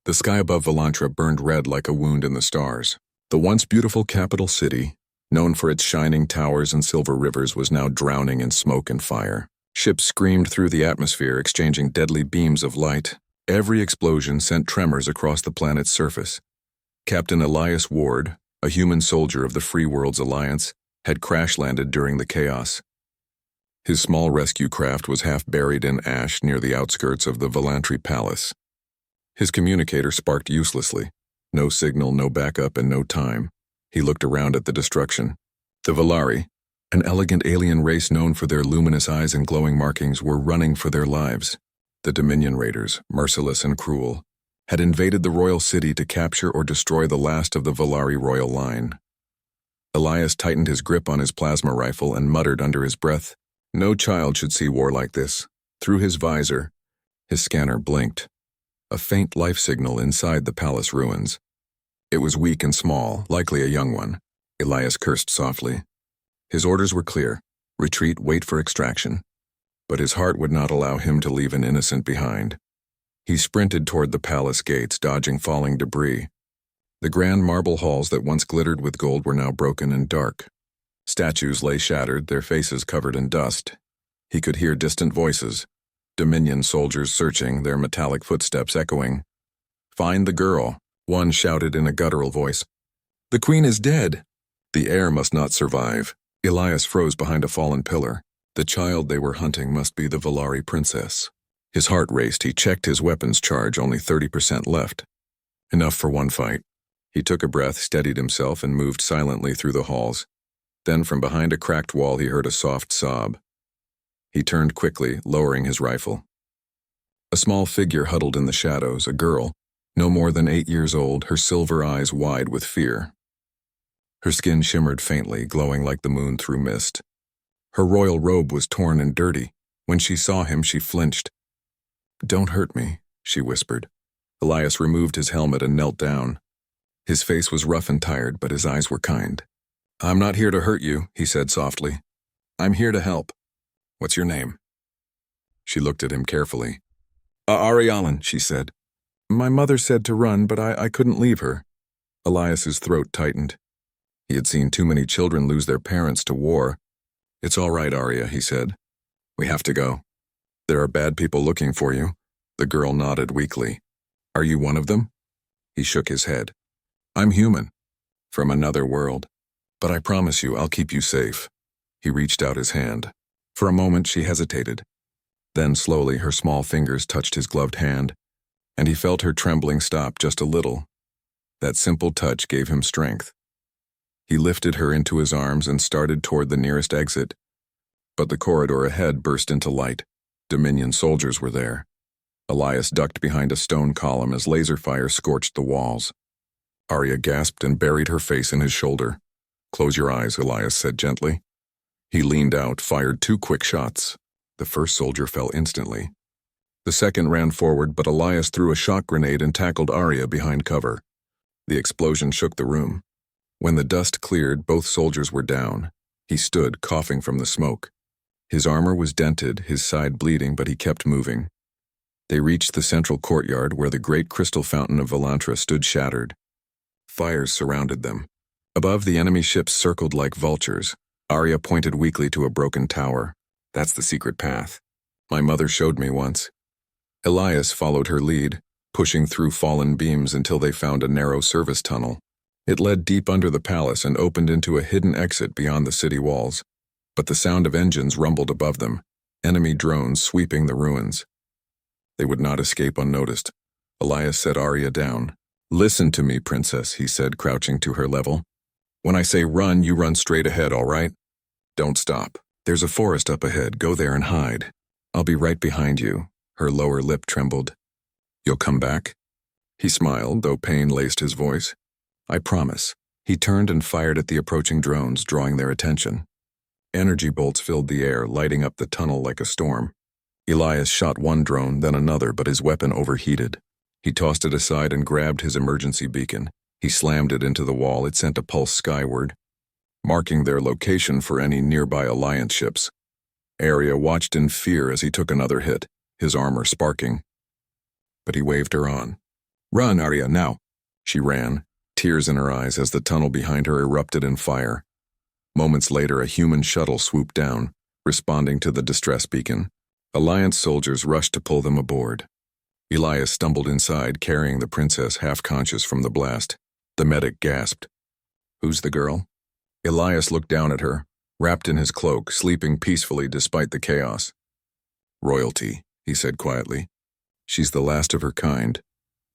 The sky above Volantra burned red like a wound in the stars. The once beautiful capital city, known for its shining towers and silver rivers, was now drowning in smoke and fire. Ships screamed through the atmosphere, exchanging deadly beams of light. Every explosion sent tremors across the planet's surface. Captain Elias Ward, a human soldier of the Free Worlds Alliance, had crash-landed during the chaos. His small rescue craft was half buried in ash near the outskirts of the Volantri Palace. His communicator sparked uselessly. No signal, no backup, and no time. He looked around at the destruction. The Volari, an elegant alien race known for their luminous eyes and glowing markings, were running for their lives. The Dominion Raiders, merciless and cruel, had invaded the royal city to capture or destroy the last of the Volari royal line. Elias tightened his grip on his plasma rifle and muttered under his breath, "No child should see war like this." Through his visor, his scanner blinked. A faint life signal inside the palace ruins. It was weak and small, likely a young one. Elias cursed softly. His orders were clear: retreat, wait for extraction. But his heart would not allow him to leave an innocent behind. He sprinted toward the palace gates, dodging falling debris. The grand marble halls that once glittered with gold were now broken and dark. Statues lay shattered, their faces covered in dust. He could hear distant voices, Dominion soldiers searching, their metallic footsteps echoing. "Find the girl," one shouted in a guttural voice. "The queen is dead." The heir must not survive. Elias froze behind a fallen pillar. The child they were hunting must be the Volari princess. His heart raced. He checked his weapons charge, only 30% left. Enough for one fight. He took a breath, steadied himself, and moved silently through the halls. Then from behind a cracked wall he heard a soft sob. He turned quickly, lowering his rifle. A small figure huddled in the shadows, a girl, no more than 8 years old, her silver eyes wide with fear. Her skin shimmered faintly, glowing like the moon through mist. Her royal robe was torn and dirty. When she saw him, she flinched. "Don't hurt me," she whispered. Elias removed his helmet and knelt down. His face was rough and tired, but his eyes were kind. "I'm not here to hurt you," he said softly. "I'm here to help. What's your name?" She looked at him carefully. "Ari Allen," she said. "My mother said to run, but I couldn't leave her." Elias's throat tightened. He had seen too many children lose their parents to war. "It's all right, Arya," he said. "We have to go. There are bad people looking for you." The girl nodded weakly. "Are you one of them?" He shook his head. "I'm human, from another world. But I promise you I'll keep you safe." He reached out his hand. For a moment she hesitated. Then slowly her small fingers touched his gloved hand, and he felt her trembling stop just a little. That simple touch gave him strength. He lifted her into his arms and started toward the nearest exit. But the corridor ahead burst into light. Dominion soldiers were there. Elias ducked behind a stone column as laser fire scorched the walls. Arya gasped and buried her face in his shoulder. "Close your eyes," Elias said gently. He leaned out, fired 2 quick shots. The first soldier fell instantly. The second ran forward, but Elias threw a shock grenade and tackled Arya behind cover. The explosion shook the room. When the dust cleared, both soldiers were down. He stood, coughing from the smoke. His armor was dented, his side bleeding, but he kept moving. They reached the central courtyard where the great crystal fountain of Volantra stood shattered. Fires surrounded them. Above, the enemy ships circled like vultures. Arya pointed weakly to a broken tower. "That's the secret path. My mother showed me once." Elias followed her lead, pushing through fallen beams until they found a narrow service tunnel. It led deep under the palace and opened into a hidden exit beyond the city walls. But the sound of engines rumbled above them, enemy drones sweeping the ruins. They would not escape unnoticed. Elias set Arya down. "Listen to me, princess," he said, crouching to her level. "When I say run, you run straight ahead, all right? Don't stop. There's a forest up ahead. Go there and hide. I'll be right behind you." Her lower lip trembled. "You'll come back?" He smiled, though pain laced his voice. "I promise." He turned and fired at the approaching drones, drawing their attention. Energy bolts filled the air, lighting up the tunnel like a storm. Elias shot one drone, then another, but his weapon overheated. He tossed it aside and grabbed his emergency beacon. He slammed it into the wall. It sent a pulse skyward, marking their location for any nearby Alliance ships. Arya watched in fear as he took another hit, his armor sparking. But he waved her on. Run, Arya, now! She ran, tears in her eyes as the tunnel behind her erupted in fire. Moments later, a human shuttle swooped down, responding to the distress beacon. Alliance soldiers rushed to pull them aboard. Elias stumbled inside, carrying the princess half-conscious from the blast. The medic gasped. "Who's the girl?" Elias looked down at her, wrapped in his cloak, sleeping peacefully despite the chaos. "Royalty," he said quietly. "She's the last of her kind."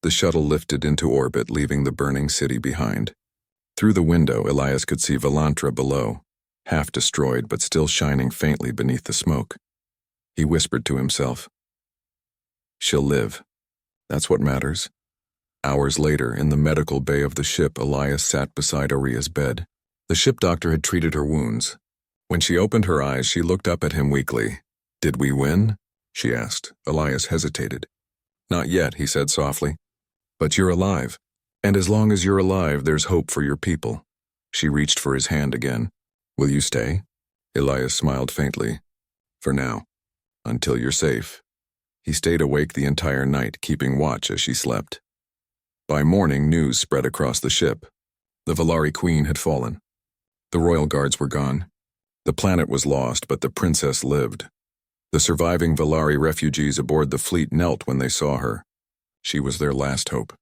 The shuttle lifted into orbit, leaving the burning city behind. Through the window, Elias could see Volantra below, half destroyed but still shining faintly beneath the smoke. He whispered to himself, "She'll live. That's what matters." Hours later, in the medical bay of the ship, Elias sat beside Aria's bed. The ship doctor had treated her wounds. When she opened her eyes, she looked up at him weakly. "Did we win?" she asked. Elias hesitated. "Not yet," he said softly. "But you're alive. And as long as you're alive, there's hope for your people." She reached for his hand again. "Will you stay?" Elias smiled faintly. "For now. Until you're safe." He stayed awake the entire night, keeping watch as she slept. By morning, news spread across the ship. The Valari Queen had fallen. The royal guards were gone. The planet was lost, but the princess lived. The surviving Valari refugees aboard the fleet knelt when they saw her. She was their last hope.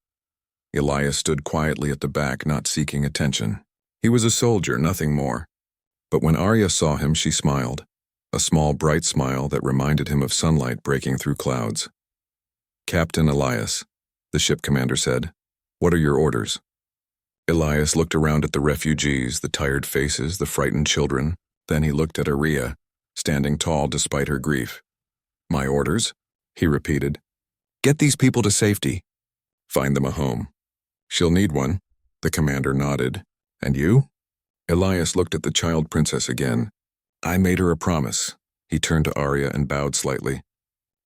Elias stood quietly at the back, not seeking attention. He was a soldier, nothing more. But when Arya saw him, she smiled. A small, bright smile that reminded him of sunlight breaking through clouds. "Captain Elias," the ship commander said, "what are your orders?" Elias looked around at the refugees, the tired faces, the frightened children. Then he looked at Arya, standing tall despite her grief. "My orders?" he repeated. "Get these people to safety. Find them a home." "She'll need one," the commander nodded. "And you?" Elias looked at the child princess again. "I made her a promise." He turned to Arya and bowed slightly.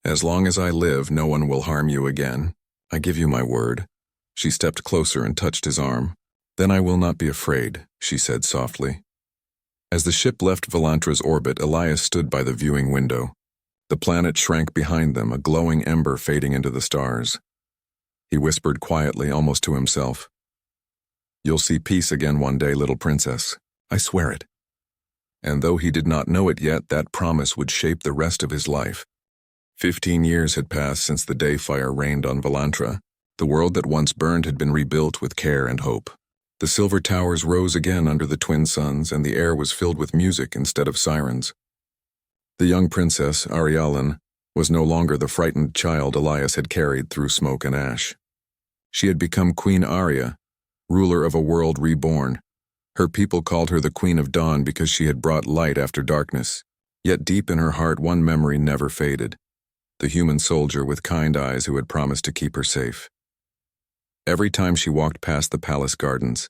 "As long as I live, no one will harm you again. I give you my word." She stepped closer and touched his arm. "Then I will not be afraid," she said softly. As the ship left Volantra's orbit, Elias stood by the viewing window. The planet shrank behind them, a glowing ember fading into the stars. He whispered quietly, almost to himself, "You'll see peace again one day, little princess. I swear it." And though he did not know it yet, that promise would shape the rest of his life. 15 years had passed since the day fire rained on Volantra. The world that once burned had been rebuilt with care and hope. The silver towers rose again under the twin suns, and the air was filled with music instead of sirens. The young princess, Arialan, was no longer the frightened child Elias had carried through smoke and ash. She had become Queen Arya, ruler of a world reborn. Her people called her the Queen of Dawn because she had brought light after darkness. Yet deep in her heart, one memory never faded: the human soldier with kind eyes who had promised to keep her safe. Every time she walked past the palace gardens,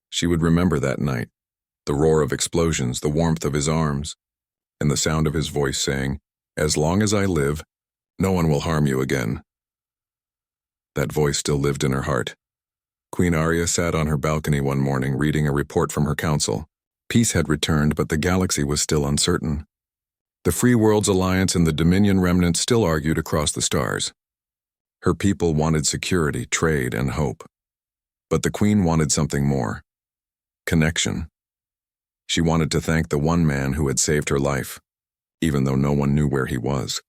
she would remember that night, the roar of explosions, the warmth of his arms, and the sound of his voice saying, "As long as I live, no one will harm you again." That voice still lived in her heart. Queen Arya sat on her balcony one morning reading a report from her council. Peace had returned, but the galaxy was still uncertain. The Free Worlds Alliance and the Dominion remnant still argued across the stars. Her people wanted security, trade, and hope. But the Queen wanted something more: connection. She wanted to thank the one man who had saved her life, even though no one knew where he was.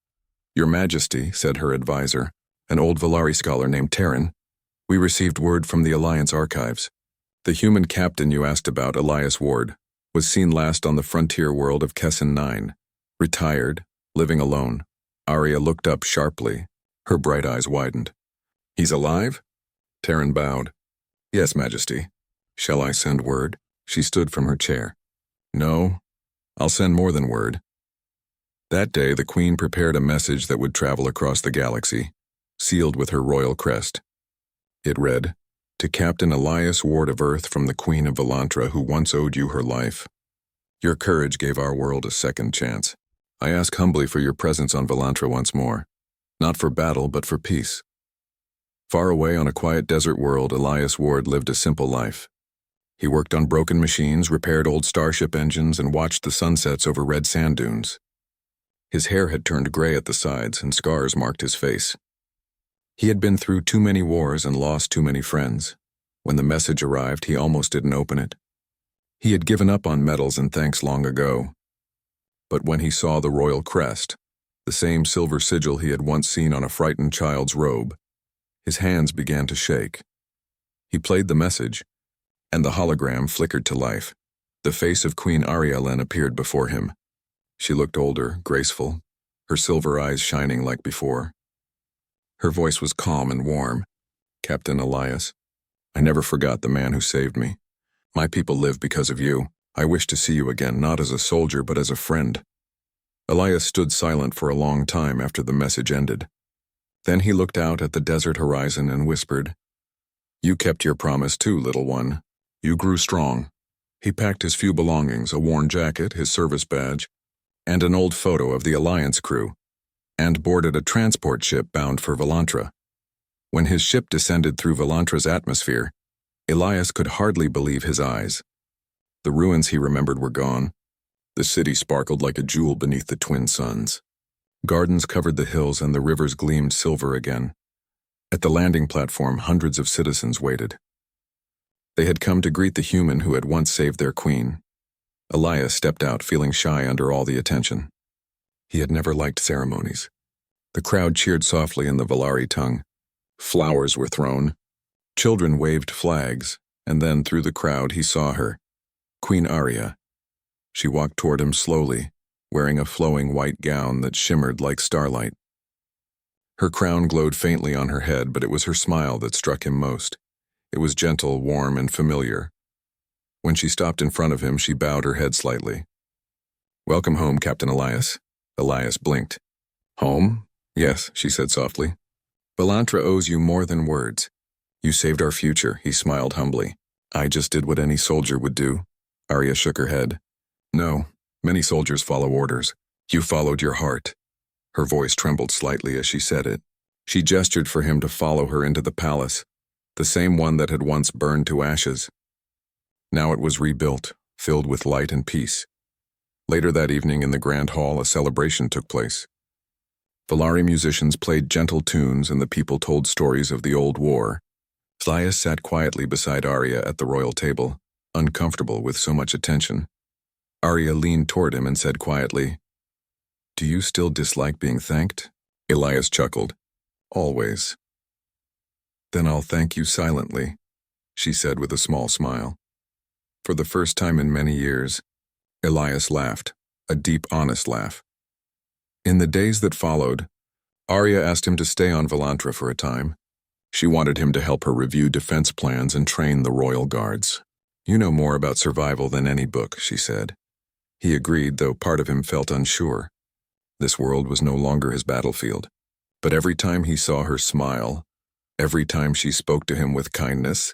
"Your Majesty," said her advisor, an old Valari scholar named Terran, "we received word from the Alliance archives. The human captain you asked about, Elias Ward, was seen last on the frontier world of Kessin 9, retired, living alone." Arya looked up sharply. Her bright eyes widened. "He's alive?" Terran bowed. "Yes, Majesty." "Shall I send word?" She stood from her chair. "No, I'll send more than word." That day, the Queen prepared a message that would travel across the galaxy, sealed with her royal crest. It read, "To Captain Elias Ward of Earth from the Queen of Volantra, who once owed you her life. Your courage gave our world a second chance. I ask humbly for your presence on Volantra once more, not for battle, but for peace." Far away on a quiet desert world, Elias Ward lived a simple life. He worked on broken machines, repaired old starship engines, and watched the sunsets over red sand dunes. His hair had turned gray at the sides, and scars marked his face. He had been through too many wars and lost too many friends. When the message arrived, he almost didn't open it. He had given up on medals and thanks long ago. But when he saw the royal crest, the same silver sigil he had once seen on a frightened child's robe, his hands began to shake. He played the message, and the hologram flickered to life. The face of Queen Arielen appeared before him. She looked older, graceful, her silver eyes shining like before. Her voice was calm and warm. "Captain Elias, I never forgot the man who saved me. My people live because of you. I wish to see you again, not as a soldier, but as a friend." Elias stood silent for a long time after the message ended. Then he looked out at the desert horizon and whispered, "You kept your promise too, little one. You grew strong." He packed his few belongings, a worn jacket, his service badge, and an old photo of the Alliance crew, and boarded a transport ship bound for Volantra. When his ship descended through Volantra's atmosphere, Elias could hardly believe his eyes. The ruins he remembered were gone. The city sparkled like a jewel beneath the twin suns. Gardens covered the hills and the rivers gleamed silver again. At the landing platform, hundreds of citizens waited. They had come to greet the human who had once saved their queen. Elias stepped out, feeling shy under all the attention. He had never liked ceremonies. The crowd cheered softly in the Volari tongue. Flowers were thrown. Children waved flags, and then through the crowd he saw her, Queen Aria. She walked toward him slowly, wearing a flowing white gown that shimmered like starlight. Her crown glowed faintly on her head, but it was her smile that struck him most. It was gentle, warm, and familiar. When she stopped in front of him, she bowed her head slightly. "Welcome home, Captain Elias." Elias blinked. "Home? Yes," she said softly. "Volantra owes you more than words. You saved our future," he smiled humbly. "I just did what any soldier would do." Aria shook her head. "No, many soldiers follow orders. You followed your heart." Her voice trembled slightly as she said it. She gestured for him to follow her into the palace, the same one that had once burned to ashes. Now it was rebuilt, filled with light and peace. Later that evening in the grand hall, a celebration took place. Volari musicians played gentle tunes and the people told stories of the old war. Elias sat quietly beside Aria at the royal table, uncomfortable with so much attention. Aria leaned toward him and said quietly, "Do you still dislike being thanked?" Elias chuckled. "Always." "Then I'll thank you silently," she said with a small smile. For the first time in many years, Elias laughed, a deep, honest laugh. In the days that followed, Aria asked him to stay on Volantra for a time. She wanted him to help her review defense plans and train the royal guards. "You know more about survival than any book," she said. He agreed, though part of him felt unsure. This world was no longer his battlefield. But every time he saw her smile, every time she spoke to him with kindness,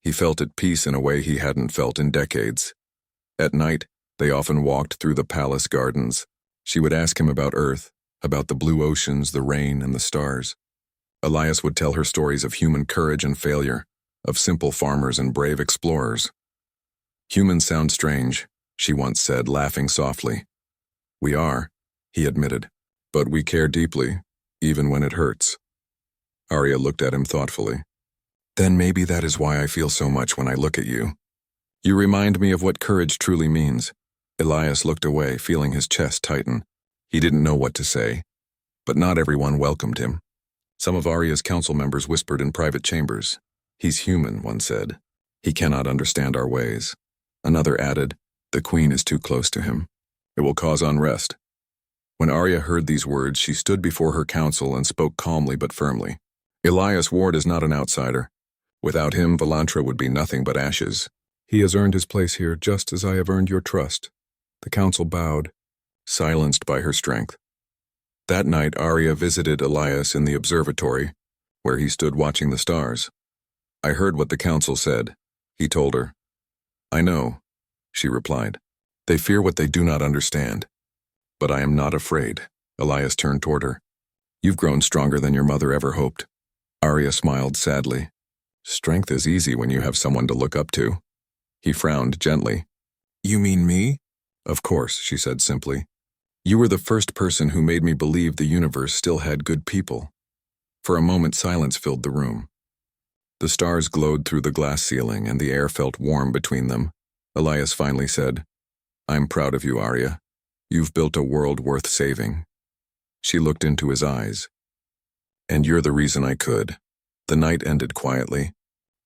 he felt at peace in a way he hadn't felt in decades. At night, they often walked through the palace gardens. She would ask him about Earth, about the blue oceans, the rain, and the stars. Elias would tell her stories of human courage and failure, of simple farmers and brave explorers. "Humans sound strange," she once said, laughing softly. "We are," he admitted, "but we care deeply, even when it hurts." Aria looked at him thoughtfully. "Then maybe that is why I feel so much when I look at you. You remind me of what courage truly means." Elias looked away, feeling his chest tighten. He didn't know what to say, but not everyone welcomed him. Some of Aria's council members whispered in private chambers. "He's human," one said. "He cannot understand our ways." Another added, "The queen is too close to him. It will cause unrest." When Aria heard these words, she stood before her council and spoke calmly but firmly. "Elias Ward is not an outsider. Without him, Volantra would be nothing but ashes. He has earned his place here just as I have earned your trust." The council bowed, silenced by her strength. That night, Aria visited Elias in the observatory, where he stood watching the stars. "I heard what the council said," he told her. "I know," she replied. "They fear what they do not understand. But I am not afraid." Elias turned toward her. "You've grown stronger than your mother ever hoped." Aria smiled sadly. "Strength is easy when you have someone to look up to." He frowned gently. "You mean me?" "Of course," she said simply. "You were the first person who made me believe the universe still had good people. For a moment, silence filled the room. The stars glowed through the glass ceiling, and the air felt warm between them. Elias finally said, "I'm proud of you, Arya. You've built a world worth saving." She looked into his eyes. "And you're the reason I could." The night ended quietly,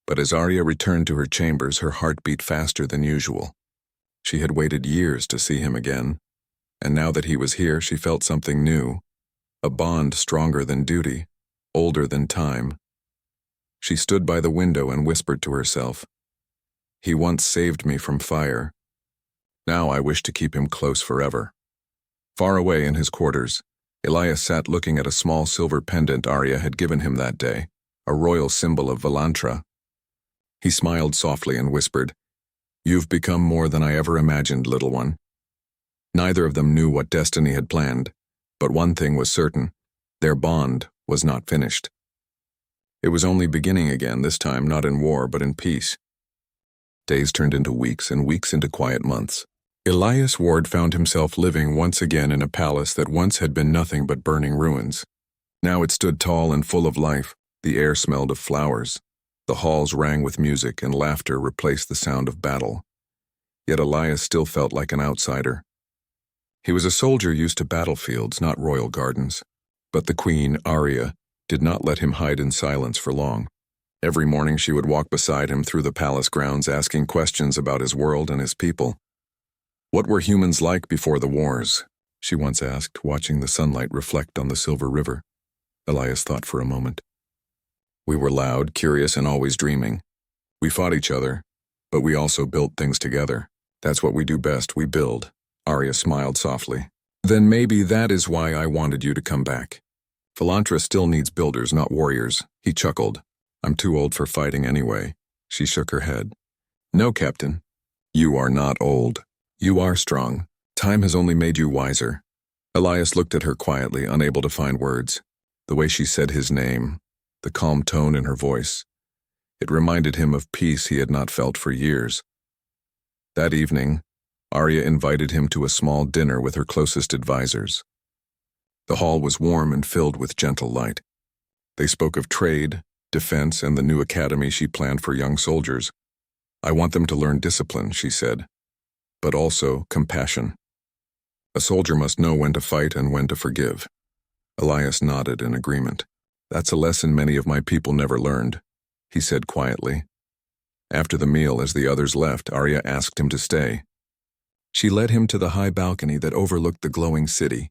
but as Arya returned to her chambers, her heart beat faster than usual. She had waited years to see him again, and now that he was here, she felt something new, a bond stronger than duty, older than time. She stood by the window and whispered to herself, "He once saved me from fire. Now I wish to keep him close forever." Far away in his quarters, Elias sat looking at a small silver pendant Arya had given him that day, a royal symbol of Volantra. He smiled softly and whispered, "You've become more than I ever imagined, little one." Neither of them knew what destiny had planned, but one thing was certain: their bond was not finished. It was only beginning again, this time not in war but in peace. Days turned into weeks, and weeks into quiet months. Elias Ward found himself living once again in a palace that once had been nothing but burning ruins. Now it stood tall and full of life. The air smelled of flowers. The halls rang with music, and laughter replaced the sound of battle. Yet Elias still felt like an outsider. He was a soldier used to battlefields, not royal gardens. But the queen, Arya, did not let him hide in silence for long. Every morning she would walk beside him through the palace grounds, asking questions about his world and his people. "What were humans like before the wars?" she once asked, watching the sunlight reflect on the silver river. Elias thought for a moment. "We were loud, curious, and always dreaming. We fought each other, but we also built things together. That's what we do best, we build." Arya smiled softly. "Then maybe that is why I wanted you to come back. Volantra still needs builders, not warriors." He chuckled. "I'm too old for fighting anyway." She shook her head. "No, Captain. You are not old. You are strong. Time has only made you wiser." Elias looked at her quietly, unable to find words. The way she said his name, the calm tone in her voice, it reminded him of peace he had not felt for years. That evening, Arya invited him to a small dinner with her closest advisors. The hall was warm and filled with gentle light. They spoke of trade, defense, and the new academy she planned for young soldiers. "I want them to learn discipline," she said, "but also compassion. A soldier must know when to fight and when to forgive." Elias nodded in agreement. "That's a lesson many of my people never learned," he said quietly. After the meal, as the others left, Arya asked him to stay. She led him to the high balcony that overlooked the glowing city.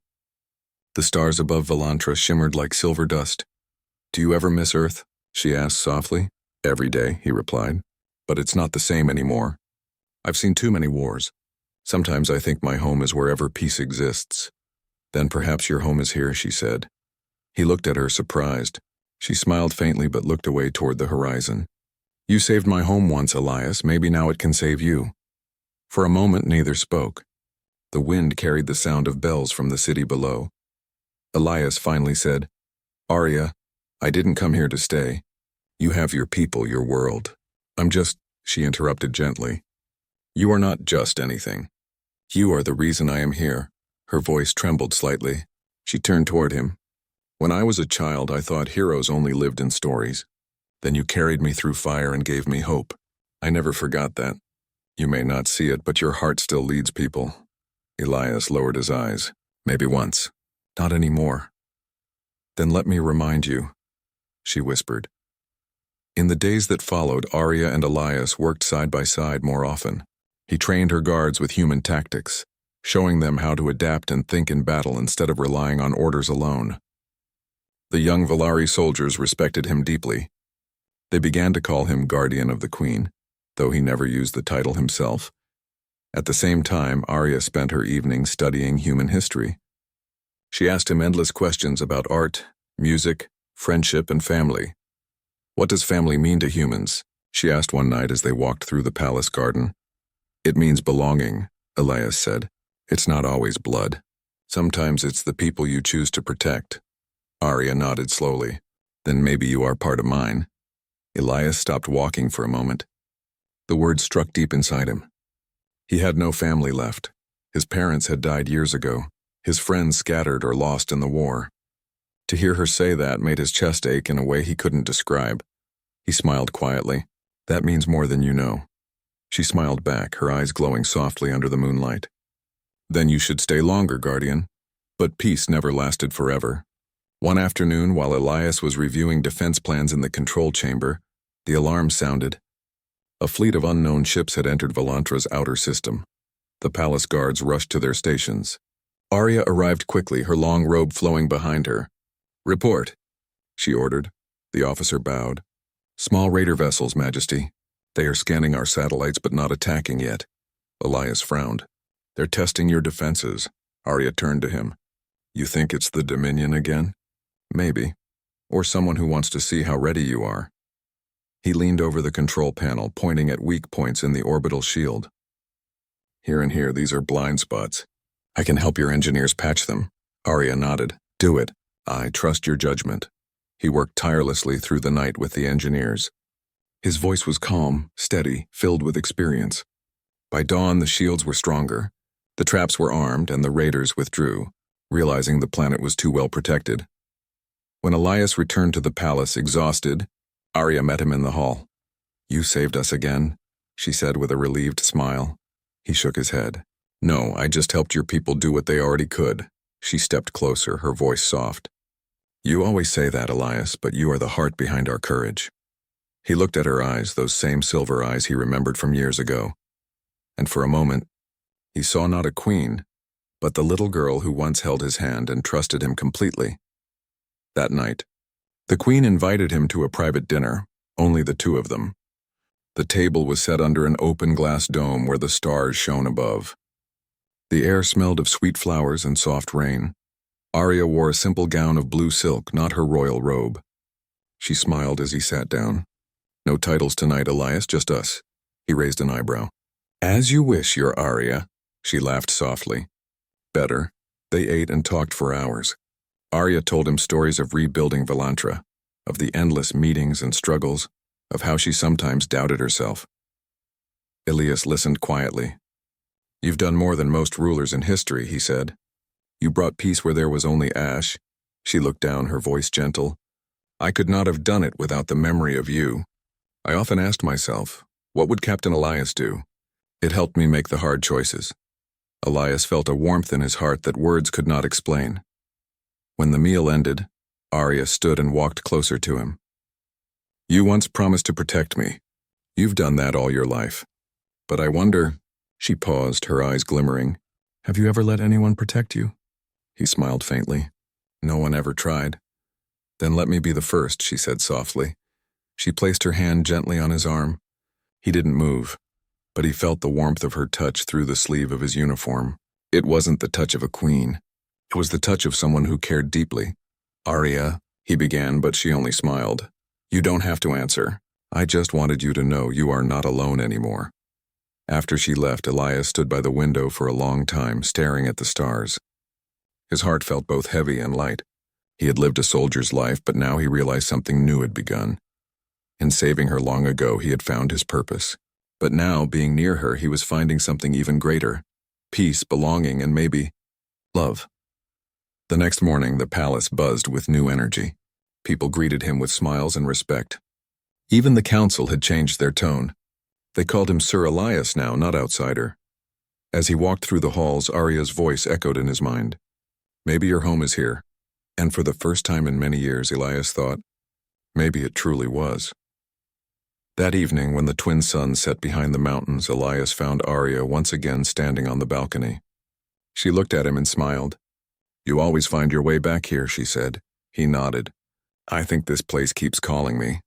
The stars above Volantra shimmered like silver dust. "Do you ever miss Earth?" she asked softly. "Every day," he replied. "But it's not the same anymore. I've seen too many wars. Sometimes I think my home is wherever peace exists." "Then perhaps your home is here," she said. He looked at her, surprised. She smiled faintly but looked away toward the horizon. "You saved my home once, Elias. Maybe now it can save you." For a moment neither spoke. The wind carried the sound of bells from the city below. Elias finally said, "Arya, I didn't come here to stay. You have your people, your world. I'm just," she interrupted gently. "You are not just anything. You are the reason I am here." Her voice trembled slightly. She turned toward him. "When I was a child, I thought heroes only lived in stories. Then you carried me through fire and gave me hope. I never forgot that. You may not see it, but your heart still leads people." Elias lowered his eyes. "Maybe once. Not anymore." "Then let me remind you," she whispered. In the days that followed, Arya and Elias worked side by side more often. He trained her guards with human tactics, showing them how to adapt and think in battle instead of relying on orders alone. The young Volari soldiers respected him deeply. They began to call him Guardian of the Queen, though he never used the title himself. At the same time, Arya spent her evenings studying human history. She asked him endless questions about art, music, friendship, and family. "What does family mean to humans?" she asked one night as they walked through the palace garden. "It means belonging," Elias said. "It's not always blood. Sometimes it's the people you choose to protect." Arya nodded slowly. "Then maybe you are part of mine." Elias stopped walking for a moment. The words struck deep inside him. He had no family left. His parents had died years ago. His friends scattered or lost in the war. To hear her say that made his chest ache in a way he couldn't describe. He smiled quietly. That means more than you know. She smiled back, her eyes glowing softly under the moonlight. Then you should stay longer, Guardian. But peace never lasted forever. One afternoon, while Elias was reviewing defense plans in the control chamber, the alarm sounded. A fleet of unknown ships had entered Volantra's outer system. The palace guards rushed to their stations. Arya arrived quickly, her long robe flowing behind her. Report, she ordered. The officer bowed. Small raider vessels, Majesty. They are scanning our satellites but not attacking yet. Elias frowned. They're testing your defenses. Arya turned to him. You think it's the Dominion again? Maybe. Or someone who wants to see how ready you are. He leaned over the control panel, pointing at weak points in the orbital shield. Here and here, these are blind spots. I can help your engineers patch them. Arya nodded. Do it. I trust your judgment. He worked tirelessly through the night with the engineers. His voice was calm, steady, filled with experience. By dawn, the shields were stronger. The traps were armed, and the raiders withdrew, realizing the planet was too well protected. When Elias returned to the palace, exhausted, Arya met him in the hall. You saved us again, she said with a relieved smile. He shook his head. No, I just helped your people do what they already could. She stepped closer, her voice soft. You always say that, Elias, but you are the heart behind our courage. He looked at her eyes, those same silver eyes he remembered from years ago. And for a moment, he saw not a queen, but the little girl who once held his hand and trusted him completely. That night, the queen invited him to a private dinner, only the two of them. The table was set under an open glass dome where the stars shone above. The air smelled of sweet flowers and soft rain. Arya wore a simple gown of blue silk, not her royal robe. She smiled as he sat down. No titles tonight, Elias, just us. He raised an eyebrow. As you wish, your Arya. She laughed softly. Better. They ate and talked for hours. Arya told him stories of rebuilding Volantra, of the endless meetings and struggles, of how she sometimes doubted herself. Elias listened quietly. You've done more than most rulers in history, he said. You brought peace where there was only ash. She looked down, her voice gentle. I could not have done it without the memory of you. I often asked myself, what would Captain Elias do? It helped me make the hard choices. Elias felt a warmth in his heart that words could not explain. When the meal ended, Arya stood and walked closer to him. You once promised to protect me. You've done that all your life. But I wonder, she paused, her eyes glimmering, have you ever let anyone protect you? He smiled faintly. No one ever tried. Then let me be the first, she said softly. She placed her hand gently on his arm. He didn't move, but he felt the warmth of her touch through the sleeve of his uniform. It wasn't the touch of a queen. It was the touch of someone who cared deeply. Arya, he began, but she only smiled. You don't have to answer. I just wanted you to know you are not alone anymore. After she left, Elias stood by the window for a long time, staring at the stars. His heart felt both heavy and light. He had lived a soldier's life, but now he realized something new had begun. In saving her long ago, he had found his purpose. But now, being near her, he was finding something even greater. Peace, belonging, and maybe love. The next morning, the palace buzzed with new energy. People greeted him with smiles and respect. Even the council had changed their tone. They called him Sir Elias now, not outsider. As he walked through the halls, Arya's voice echoed in his mind. Maybe your home is here. And for the first time in many years, Elias thought, maybe it truly was. That evening, when the twin suns set behind the mountains, Elias found Arya once again standing on the balcony. She looked at him and smiled. You always find your way back here, she said. He nodded. I think this place keeps calling me.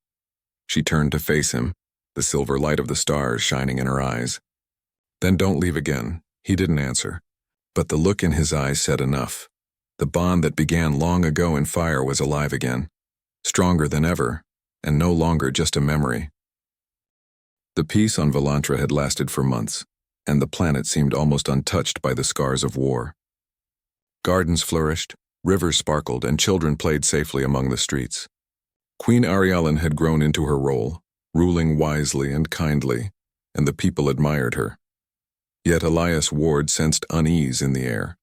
She turned to face him, the silver light of the stars shining in her eyes. Then don't leave again. He didn't answer. But the look in his eyes said enough. The bond that began long ago in fire was alive again, stronger than ever, and no longer just a memory. The peace on Volantra had lasted for months, and the planet seemed almost untouched by the scars of war. Gardens flourished, rivers sparkled, and children played safely among the streets. Queen Ariellen had grown into her role, ruling wisely and kindly, and the people admired her. Yet Elias Ward sensed unease in the air.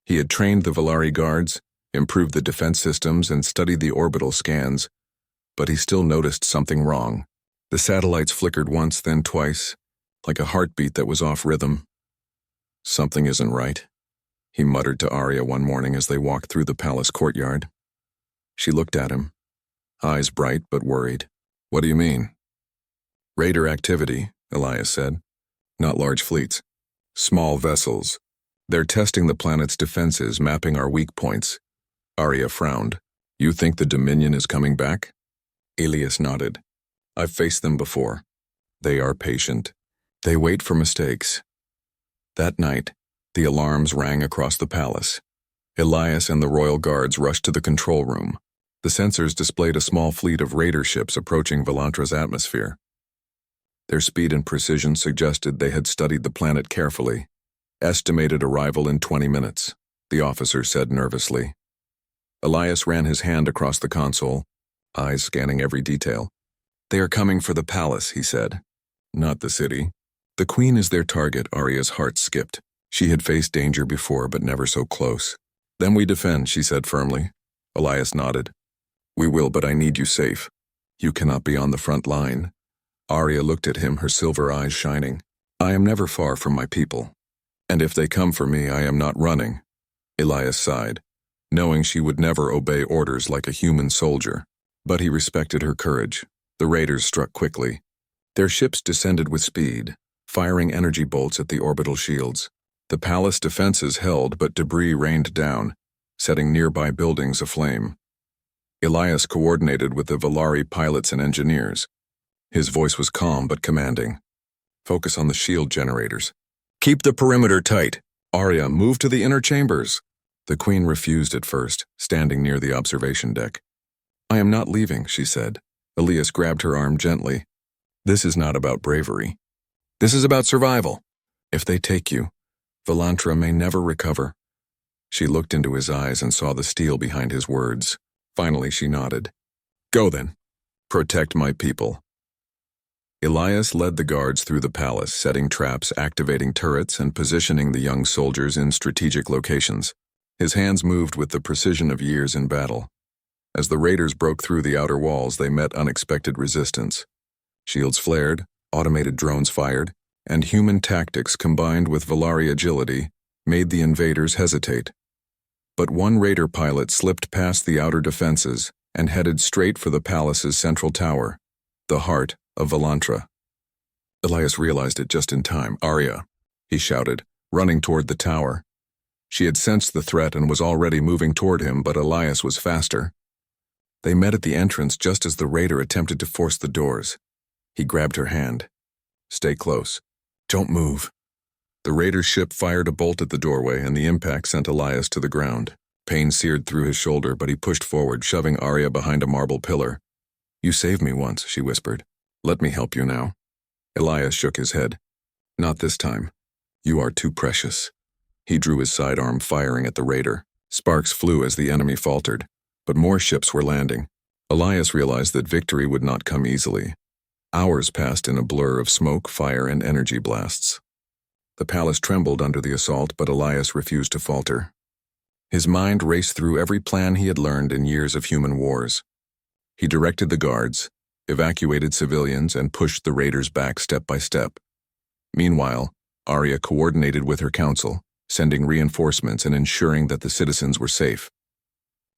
He had trained the Volari guards, improved the defense systems, and studied the orbital scans, but he still noticed something wrong. The satellites flickered once, then twice, like a heartbeat that was off rhythm. Something isn't right, he muttered to Arya one morning as they walked through the palace courtyard. She looked at him, eyes bright but worried. What do you mean? Raider activity, Elias said. Not large fleets. Small vessels. They're testing the planet's defenses, mapping our weak points. Arya frowned. You think the Dominion is coming back? Elias nodded. I've faced them before. They are patient. They wait for mistakes. That night, the alarms rang across the palace. Elias and the royal guards rushed to the control room. The sensors displayed a small fleet of raider ships approaching Volantra's atmosphere. Their speed and precision suggested they had studied the planet carefully. Estimated arrival in 20 minutes, the officer said nervously. Elias ran his hand across the console, eyes scanning every detail. They are coming for the palace, he said. Not the city. The queen is their target. Arya's heart skipped. She had faced danger before, but never so close. Then we defend, she said firmly. Elias nodded. We will, but I need you safe. You cannot be on the front line. Arya looked at him, her silver eyes shining. I am never far from my people. And if they come for me, I am not running. Elias sighed, knowing she would never obey orders like a human soldier. But he respected her courage. The raiders struck quickly. Their ships descended with speed, firing energy bolts at the orbital shields. The palace defenses held, but debris rained down, setting nearby buildings aflame. Elias coordinated with the Volari pilots and engineers. His voice was calm but commanding. Focus on the shield generators. Keep the perimeter tight. Arya, move to the inner chambers. The queen refused at first, standing near the observation deck. I am not leaving, she said. Elias grabbed her arm gently. This is not about bravery. This is about survival. If they take you, Volantra may never recover. She looked into his eyes and saw the steel behind his words. Finally, she nodded. Go then. Protect my people. Elias led the guards through the palace, setting traps, activating turrets, and positioning the young soldiers in strategic locations. His hands moved with the precision of years in battle. As the raiders broke through the outer walls, they met unexpected resistance. Shields flared, automated drones fired, and human tactics combined with Volari agility made the invaders hesitate. But one raider pilot slipped past the outer defenses and headed straight for the palace's central tower, the heart of Volantra. Elias realized it just in time. Arya, he shouted, running toward the tower. She had sensed the threat and was already moving toward him, but Elias was faster. They met at the entrance just as the raider attempted to force the doors. He grabbed her hand. Stay close. Don't move. The raider's ship fired a bolt at the doorway, and the impact sent Elias to the ground. Pain seared through his shoulder, but he pushed forward, shoving Arya behind a marble pillar. You saved me once, she whispered. Let me help you now. Elias shook his head. Not this time. You are too precious. He drew his sidearm, firing at the raider. Sparks flew as the enemy faltered, but more ships were landing. Elias realized that victory would not come easily. Hours passed in a blur of smoke, fire, and energy blasts. The palace trembled under the assault, but Elias refused to falter. His mind raced through every plan he had learned in years of human wars. He directed the guards, evacuated civilians, and pushed the raiders back step by step. Meanwhile, Arya coordinated with her council, sending reinforcements and ensuring that the citizens were safe.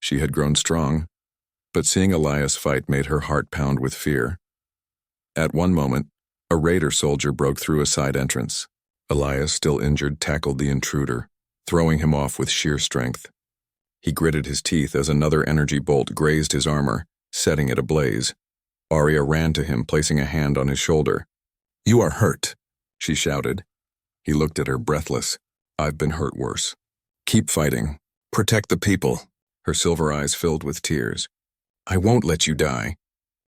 She had grown strong, but seeing Elias fight made her heart pound with fear. At one moment, a raider soldier broke through a side entrance. Elias, still injured, tackled the intruder, throwing him off with sheer strength. He gritted his teeth as another energy bolt grazed his armor, setting it ablaze. Arya ran to him, placing a hand on his shoulder. You are hurt, she shouted. He looked at her, breathless. I've been hurt worse. Keep fighting. Protect the people. Her silver eyes filled with tears. I won't let you die.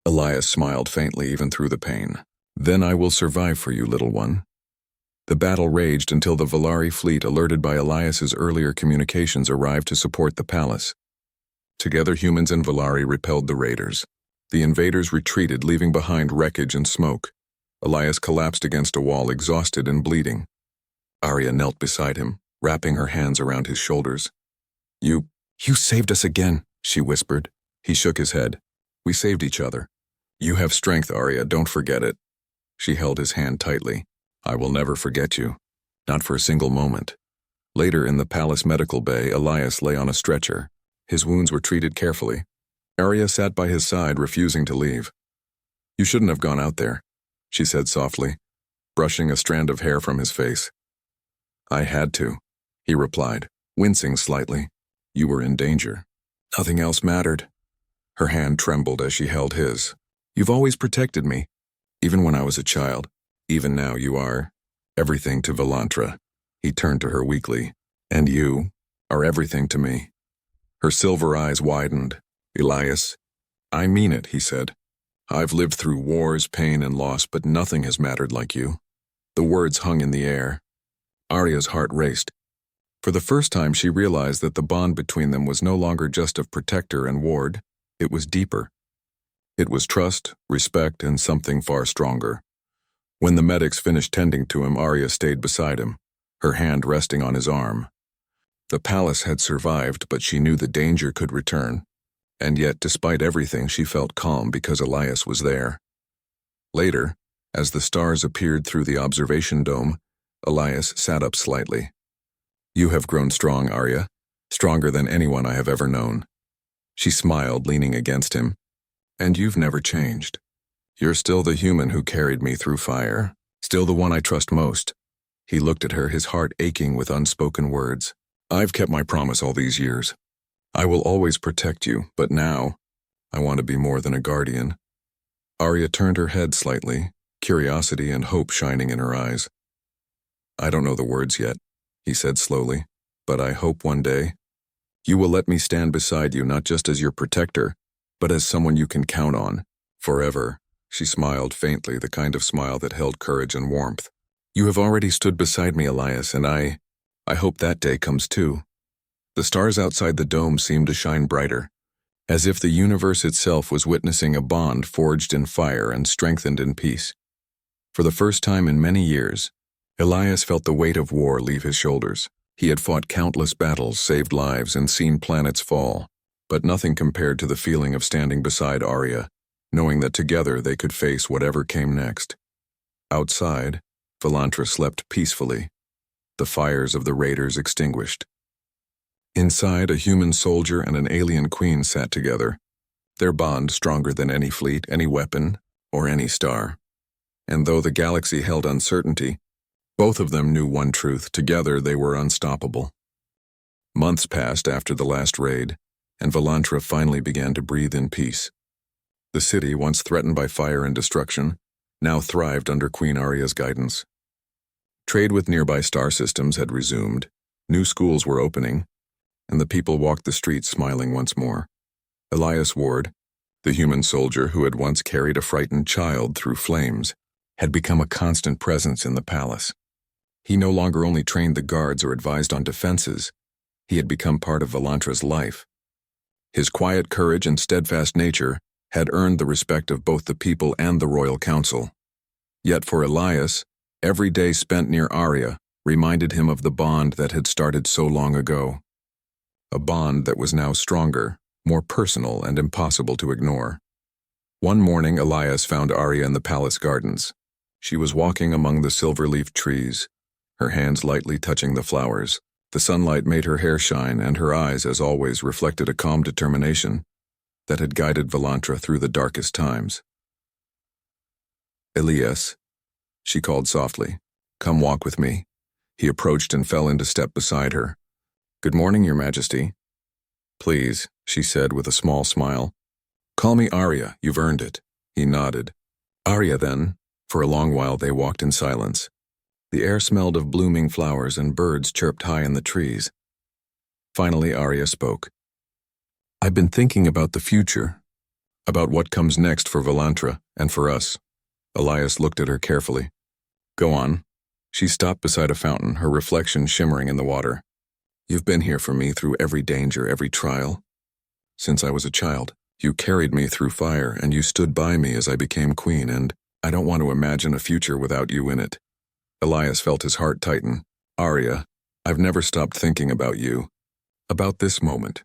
Elias smiled faintly even through the pain. Then I will survive for you, little one. The battle raged until the Volari fleet, alerted by Elias's earlier communications, arrived to support the palace. Together, humans and Volari repelled the raiders. The invaders retreated, leaving behind wreckage and smoke. Elias collapsed against a wall, exhausted and bleeding. Arya knelt beside him, wrapping her hands around his shoulders. You You saved us again, she whispered. He shook his head. We saved each other. You have strength, Arya, don't forget it. She held his hand tightly. I will never forget you. Not for a single moment. Later in the palace medical bay, Elias lay on a stretcher. His wounds were treated carefully. Arya sat by his side, refusing to leave. You shouldn't have gone out there, she said softly, brushing a strand of hair from his face. I had to, he replied, wincing slightly. You were in danger. Nothing else mattered. Her hand trembled as she held his. You've always protected me, even when I was a child. Even now you are everything to Volantra. He turned to her weakly. And you are everything to me. Her silver eyes widened. Elias, I mean it, he said. I've lived through wars, pain, and loss, but nothing has mattered like you. The words hung in the air. Arya's heart raced. For the first time, she realized that the bond between them was no longer just of protector and ward. It was deeper. It was trust, respect, and something far stronger. When the medics finished tending to him, Arya stayed beside him, her hand resting on his arm. The palace had survived, but she knew the danger could return. And yet, despite everything, she felt calm because Elias was there. Later, as the stars appeared through the observation dome, Elias sat up slightly. You have grown strong, Arya, stronger than anyone I have ever known. She smiled, leaning against him. And you've never changed. You're still the human who carried me through fire, still the one I trust most. He looked at her, his heart aching with unspoken words. I've kept my promise all these years. I will always protect you, but now, I want to be more than a guardian. Arya turned her head slightly, curiosity and hope shining in her eyes. I don't know the words yet, he said slowly, but I hope one day you will let me stand beside you, not just as your protector, but as someone you can count on, forever. She smiled faintly, the kind of smile that held courage and warmth. You have already stood beside me, Elias, and I hope that day comes too. The stars outside the dome seemed to shine brighter, as if the universe itself was witnessing a bond forged in fire and strengthened in peace. For the first time in many years, Elias felt the weight of war leave his shoulders. He had fought countless battles, saved lives, and seen planets fall, but nothing compared to the feeling of standing beside Arya, knowing that together they could face whatever came next. Outside, Volantra slept peacefully, the fires of the raiders extinguished. Inside, a human soldier and an alien queen sat together, their bond stronger than any fleet, any weapon, or any star. And though the galaxy held uncertainty, both of them knew one truth: together they were unstoppable. Months passed after the last raid, and Volantra finally began to breathe in peace. The city, once threatened by fire and destruction, now thrived under Queen Arya's guidance. Trade with nearby star systems had resumed, new schools were opening, and the people walked the streets smiling once more. Elias Ward, the human soldier who had once carried a frightened child through flames, had become a constant presence in the palace. He no longer only trained the guards or advised on defenses, he had become part of Volantra's life. His quiet courage and steadfast nature had earned the respect of both the people and the royal council. Yet for Elias, every day spent near Arya reminded him of the bond that had started so long ago. A bond that was now stronger, more personal, and impossible to ignore. One morning, Elias found Arya in the palace gardens. She was walking among the silver-leafed trees, her hands lightly touching the flowers. The sunlight made her hair shine, and her eyes, as always, reflected a calm determination that had guided Volantra through the darkest times. Elias, she called softly, come walk with me. He approached and fell into step beside her. Good morning, Your Majesty. Please, she said with a small smile. Call me Arya, you've earned it. He nodded. Arya then. For a long while they walked in silence. The air smelled of blooming flowers and birds chirped high in the trees. Finally, Arya spoke. I've been thinking about the future, about what comes next for Volantra and for us. Elias looked at her carefully. Go on. She stopped beside a fountain, her reflection shimmering in the water. You've been here for me through every danger, every trial. Since I was a child, you carried me through fire, and you stood by me as I became queen, and I don't want to imagine a future without you in it. Elias felt his heart tighten. Arya, I've never stopped thinking about you. About this moment.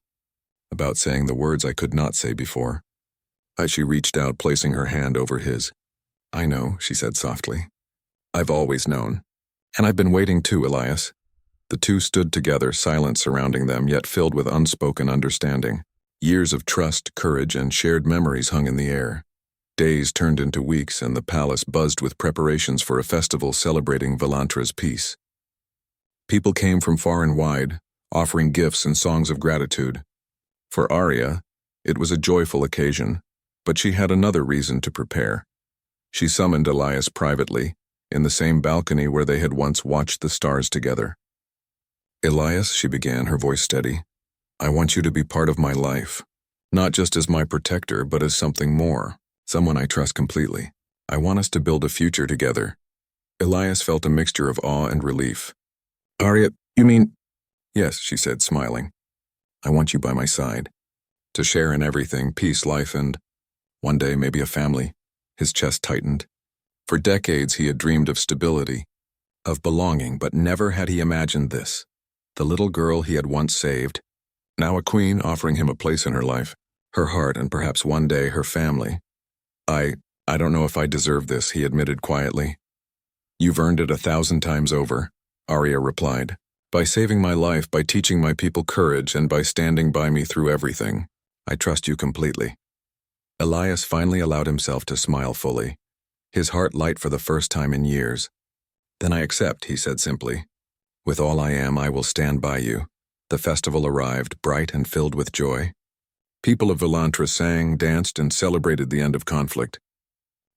about saying the words I could not say before. She reached out, placing her hand over his. I know, she said softly. I've always known. And I've been waiting too, Elias. The two stood together, silence surrounding them, yet filled with unspoken understanding. Years of trust, courage, and shared memories hung in the air. Days turned into weeks, and the palace buzzed with preparations for a festival celebrating Volantra's peace. People came from far and wide, offering gifts and songs of gratitude. For Arya, it was a joyful occasion, but she had another reason to prepare. She summoned Elias privately, in the same balcony where they had once watched the stars together. Elias, she began, her voice steady, I want you to be part of my life, not just as my protector, but as something more, someone I trust completely. I want us to build a future together. Elias felt a mixture of awe and relief. Arya, you mean? Yes, she said, smiling. I want you by my side, to share in everything, peace, life, and one day maybe a family. His chest tightened. For decades he had dreamed of stability, of belonging, but never had he imagined this. The little girl he had once saved, now a queen offering him a place in her life, her heart, and perhaps one day her family. I don't know if I deserve this, he admitted quietly. You've earned it 1,000 times over, Arya replied, by saving my life, by teaching my people courage, and by standing by me through everything. I trust you completely. Elias finally allowed himself to smile fully, his heart light for the first time in years. Then I accept, he said simply. With all I am, I will stand by you. The festival arrived, bright and filled with joy. People of Volantra sang, danced, and celebrated the end of conflict.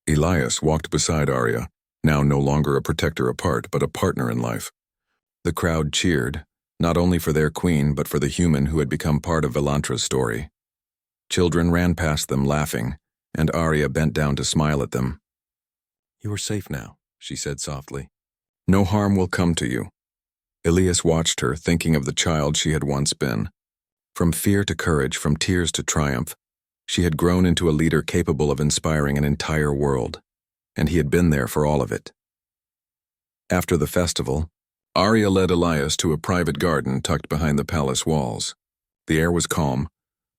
Elias walked beside Arya, now no longer a protector apart, but a partner in life. The crowd cheered, not only for their queen, but for the human who had become part of Volantra's story. Children ran past them laughing, and Arya bent down to smile at them. You are safe now, she said softly. No harm will come to you. Elias watched her, thinking of the child she had once been. From fear to courage, from tears to triumph, she had grown into a leader capable of inspiring an entire world, and he had been there for all of it. After the festival, Arya led Elias to a private garden tucked behind the palace walls. The air was calm,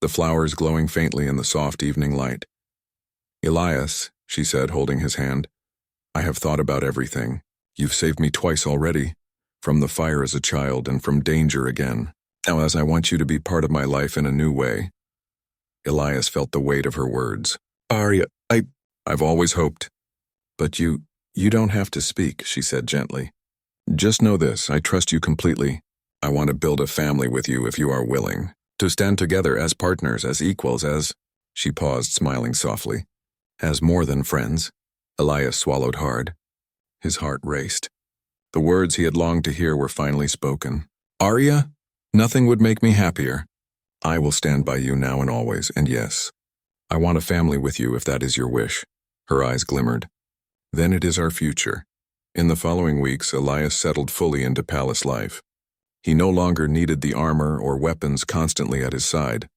the flowers glowing faintly in the soft evening light. Elias, she said, holding his hand, I have thought about everything. You've saved me twice already, from the fire as a child and from danger again. Now as I want you to be part of my life in a new way. Elias felt the weight of her words. Arya, I've always hoped. But you don't have to speak, she said gently. Just know this, I trust you completely. I want to build a family with you if you are willing. To stand together as partners, as equals, as... She paused, smiling softly. As more than friends. Elias swallowed hard. His heart raced. The words he had longed to hear were finally spoken. Arya, nothing would make me happier. I will stand by you now and always, and yes, I want a family with you if that is your wish. Her eyes glimmered. Then it is our future. In the following weeks, Elias settled fully into palace life. He no longer needed the armor or weapons constantly at his side.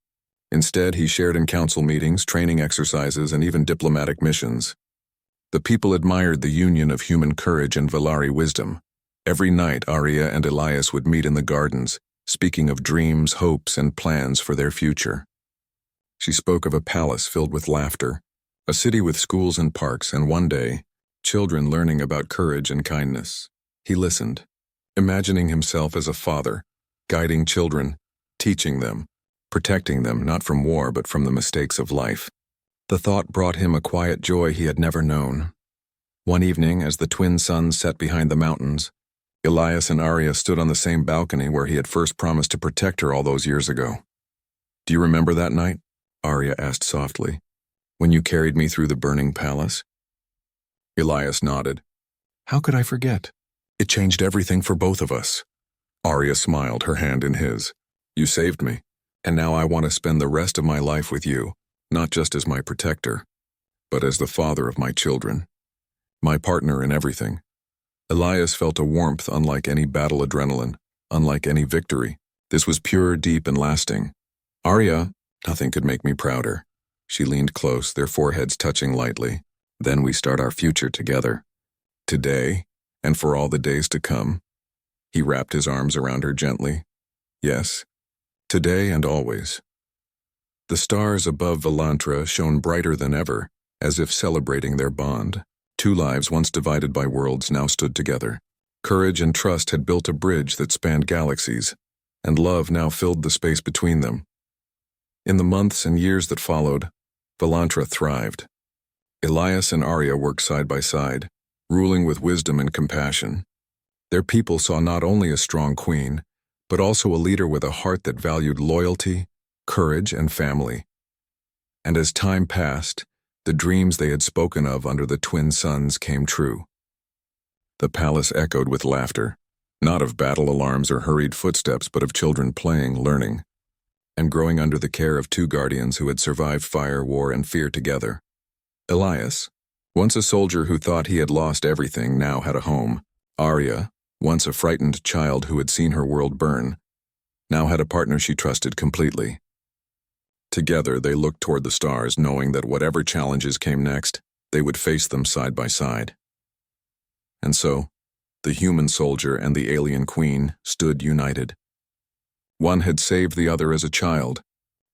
Instead, he shared in council meetings, training exercises, and even diplomatic missions. The people admired the union of human courage and Valari wisdom. Every night, Arya and Elias would meet in the gardens, speaking of dreams, hopes, and plans for their future. She spoke of a palace filled with laughter, a city with schools and parks, and one day, children learning about courage and kindness. He listened, imagining himself as a father, guiding children, teaching them, protecting them not from war but from the mistakes of life. The thought brought him a quiet joy he had never known. One evening, as the twin suns set behind the mountains, Elias and Arya stood on the same balcony where he had first promised to protect her all those years ago. Do you remember that night? Arya asked softly. When you carried me through the burning palace? Elias nodded. How could I forget? It changed everything for both of us. Arya smiled, her hand in his. You saved me, and now I want to spend the rest of my life with you, not just as my protector, but as the father of my children. My partner in everything. Elias felt a warmth unlike any battle adrenaline, unlike any victory. This was pure, deep, and lasting. Arya, nothing could make me prouder. She leaned close, their foreheads touching lightly. Then we start our future together. Today, and for all the days to come. He wrapped his arms around her gently. Yes, today and always. The stars above Volantra shone brighter than ever, as if celebrating their bond. Two lives once divided by worlds now stood together. Courage and trust had built a bridge that spanned galaxies, and love now filled the space between them. In the months and years that followed, Volantra thrived. Elias and Arya worked side by side, ruling with wisdom and compassion. Their people saw not only a strong queen, but also a leader with a heart that valued loyalty, courage, and family. And as time passed, the dreams they had spoken of under the twin suns came true. The palace echoed with laughter, not of battle alarms or hurried footsteps, but of children playing, learning, and growing under the care of two guardians who had survived fire, war, and fear together. Elias, once a soldier who thought he had lost everything, now had a home. Arya, once a frightened child who had seen her world burn, now had a partner she trusted completely. Together they looked toward the stars, knowing that whatever challenges came next, they would face them side by side. And so, the human soldier and the alien queen stood united. One had saved the other as a child.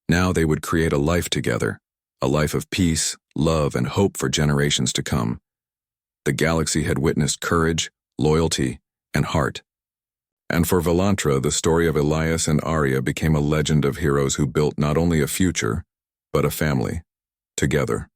Now they would create a life together, a life of peace, love, and hope for generations to come. The galaxy had witnessed courage, loyalty, and heart. And for Volantra, the story of Elias and Arya became a legend of heroes who built not only a future, but a family, together.